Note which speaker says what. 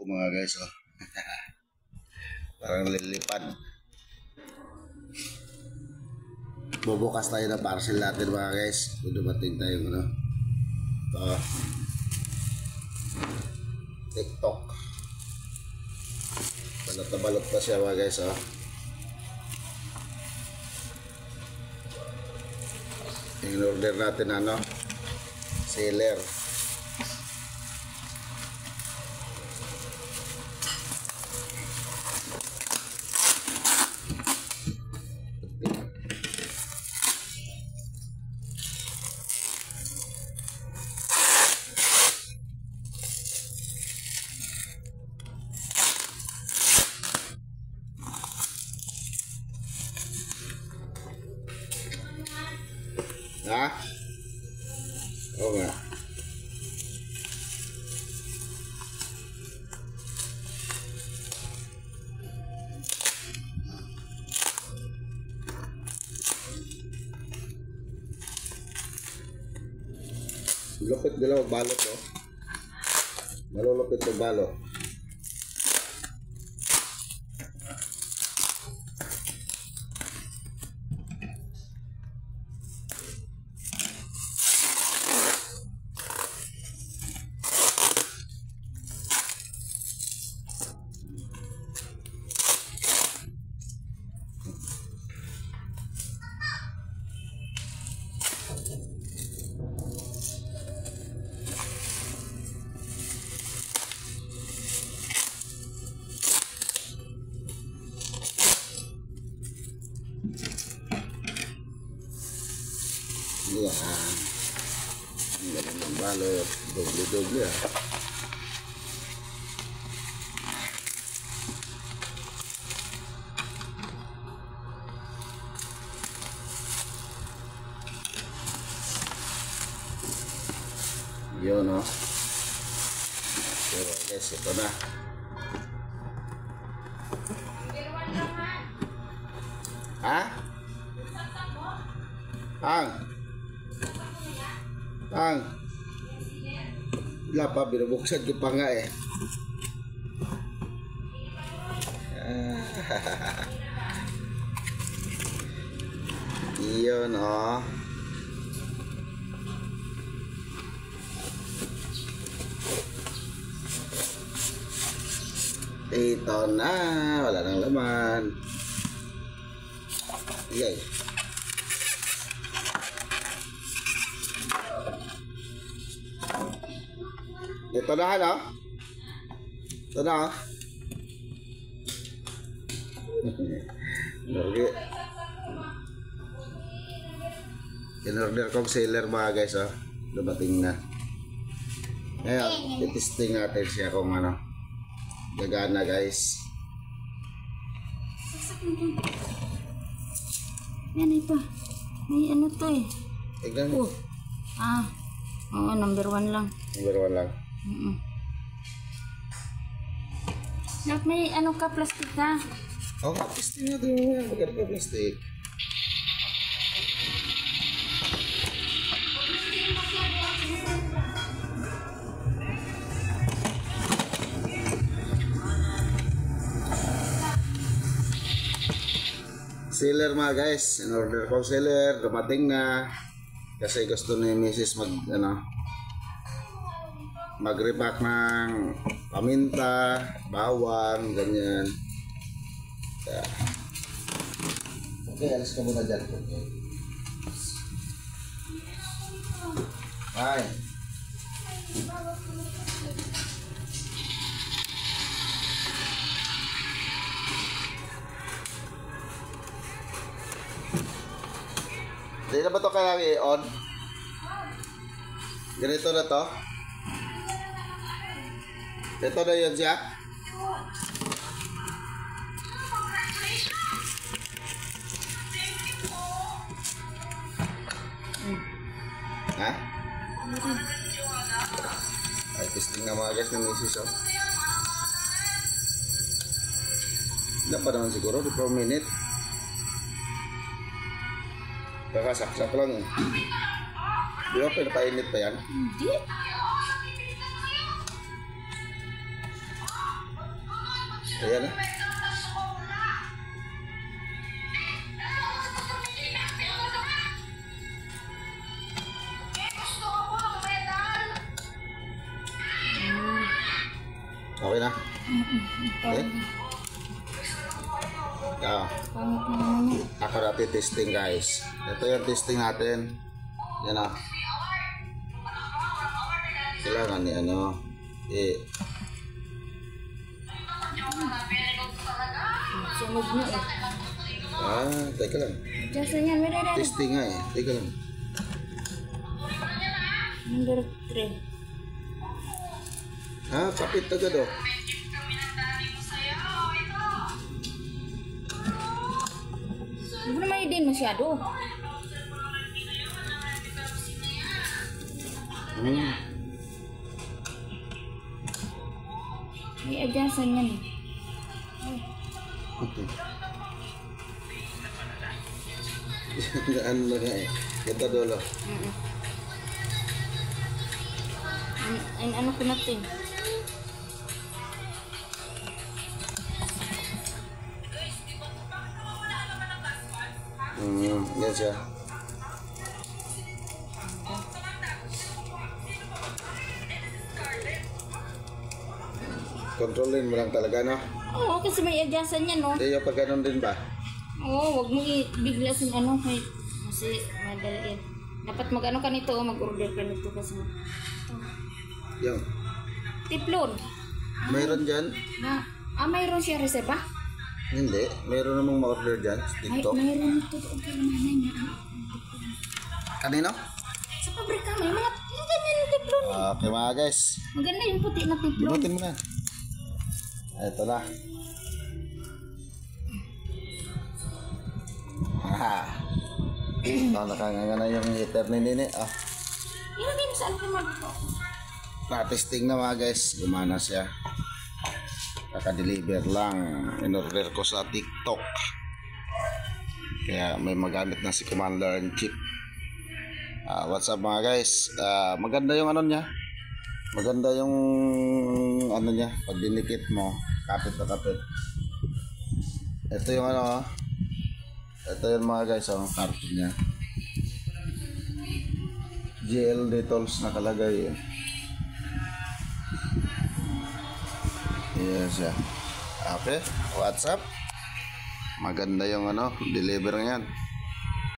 Speaker 1: ko mga guys, oh. Parang lilipad. Bubukas tayo ng parcel natin mga guys. Kung dumating tayo, ano. Ito. TikTok. Balot na balot pa siya mga guys, oh. In-order natin ano, seller. Ha? Oo nga. Lupit nila magbalot, oh. Malulupit magbalot. Yan. Ang galing ng balot. Doble-doble, ah. Yun, oh. So guys, ito na. Ha? Ang wala pa, binubuksan ko pa nga eh. Iyon, oh. Ito na, wala nang laman. Yay. Ito na, ano? Ito na, oh. In-order kong seller mga guys, oh. Dumating na. Ngayon, itesting natin siya kung ano. Gagana guys.
Speaker 2: Yan ito. May ano to eh.
Speaker 1: Tignan mo.
Speaker 2: Oo, number 1 lang.
Speaker 1: Number 1 lang.
Speaker 2: Dapat may ano ka, plastic ka.
Speaker 1: Oo, testing natin mo yan. Magkano ka plastic? Seller mga guys. In-order ko seller. Dumating na. Kasi gusto ni Mrs. mag-repack ng paminta, bawang, ganyan. Yeah. Okay, alis ka muna dyan. Okay. Bye. Hindi na ba ito kaya i-on? Ganito na to? Ito na yun siya? Ha? Ay, testing nga mga guys ng misis, oh. Hindi pa naman siguro, di pa minute. Kakasaksak lang, eh. Di ba pinapainit pa yan?
Speaker 2: Hindi.
Speaker 1: Ayan na. Okay na? Okay?
Speaker 2: Pangit na naman yun.
Speaker 1: Ako natin testing guys. Ito yung testing natin. Yan ah. Kailangan ni ano.
Speaker 2: Sunog na eh.
Speaker 1: Teka lang.
Speaker 2: Diyan yan, may dada.
Speaker 1: Testing nga eh. Teka lang.
Speaker 2: Number 3.
Speaker 1: Kapit agad oh.
Speaker 2: Huwag naman din masyado. May adyasan yan eh.
Speaker 1: Ano na nga eh. Ito dolo.
Speaker 2: Ano ko natin?
Speaker 1: Yan siya. Kontrolin mo lang talaga, no?
Speaker 2: Oo, kasi may adyasan yan, no?
Speaker 1: Hindi yung pag ganun din ba?
Speaker 2: Oo, wag mo bigla sin ano kasi madali yan. Dapat mag-ano ka nito, mag-order ka nito kasi.
Speaker 1: Yung.
Speaker 2: Tiplon.
Speaker 1: Mayroon dyan?
Speaker 2: Mayroon siya reserva?
Speaker 1: Hindi. Mayroon namang ma-order dyan sa TikTok.
Speaker 2: Mayroon ito. Okay naman niya.
Speaker 1: Kanino?
Speaker 2: Sa pabrika, may mga ganyan yung tiplon eh.
Speaker 1: Okay mga guys.
Speaker 2: Maganda yung puti na tiplon.
Speaker 1: Bunutin mo na. Ito na. Nakanganga na yung heater ni Nini.
Speaker 2: Ilagay mo sa ano naman ito.
Speaker 1: Na-testing na mga guys. Gumana siya. Kaka-deliver lang. In-order ko sa TikTok. Kaya may magamit na si Commander-in-Chief. What's up mga guys? Maganda yung ano niya. Maganda yung ano niya. Pag dinikit mo, kapit na kapit. Ito yung ano. Ito yung mga guys. Ang carton niya. GL Detols nakalagay eh. Yes, yeah. Okay, what's up? Maganda yung ano, deliver ngayon.